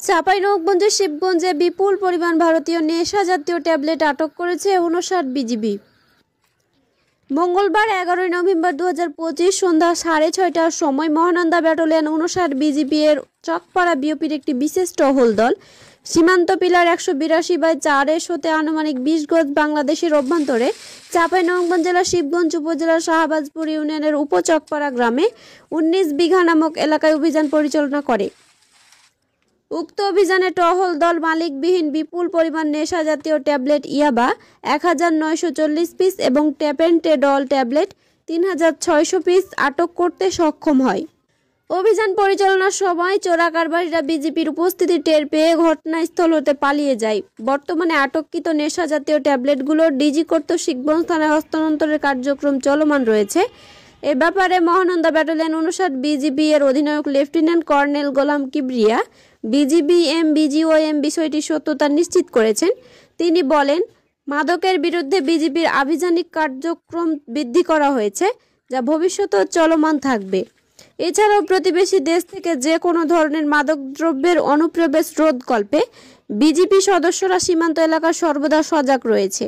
চাঁপাইনবাবগঞ্জের শিবগঞ্জে বিপুল পরিমাণ ভারতীয় নেশা জাতীয় ট্যাবলেট আটক করেছে ৫৯ বিজিবি। মঙ্গলবার ১১ নভেম্বর ২০২৫ সন্ধ্যা ৬:৩০টার সময় মহানন্দা ব্যাটালিয়ন ৫৯ বিজিবি এর চকপাড়া বিওপির একটি বিশেষ টহল দল সীমান্ত পিলার ১৮২/৪ হতে আনুমানিক ২০ গজ বাংলাদেশের অভ্যন্তরে চাঁপাইনবাবগঞ্জ জেলার শিবগঞ্জ উপজেলার শাহবাজপুর ইউনিয়নের উপচকপাড়া গ্রামে ১৯ বিঘা নামক এলাকায় অভিযান পরিচালনা করে। উক্ত অভিযানে টহল দল মালিকবিহীন বিপুল পরিমাণ নেশা জাতীয় ট্যাবলেট ইয়াবা ১৯৪০ পিস এবং ট্যাপেন্টেডল ট্যাবলেট ৩৬০০ পিস আটক করতে সক্ষম হয়। অভিযান পরিচালনার সময় চোরাকারবারিরা বিজিবির উপস্থিতি টের পেয়ে ঘটনাস্থল হতে পালিয়ে যায়। বর্তমানে আটককৃত নেশা জাতীয় ট্যাবলেটগুলো ডিজি কর্তৃক শিবগঞ্জ থানায় হস্তান্তরের কার্যক্রম চলমান রয়েছে। এ ব্যাপারে মহানন্দা ব্যাটালিয়ন ৫৯ বিজিবি এর অধিনায়ক লেফটেন্যান্ট কর্নেল গোলাম কিবরিয়া বিজিবিএম বিজিওএম বিষয়টি সত্যতা নিশ্চিত করেছেন। তিনি বলেন, মাদকের বিরুদ্ধে বিজিবির আভিযানিক কার্যক্রম বৃদ্ধি করা হয়েছে, যা ভবিষ্যতেও চলমান থাকবে। এছাড়াও প্রতিবেশী দেশ থেকে যে কোনো ধরনের মাদকদ্রব্যের অনুপ্রবেশ রোধকল্পে বিজিবি সদস্যরা সীমান্ত এলাকা সর্বদা সজাগ রয়েছে।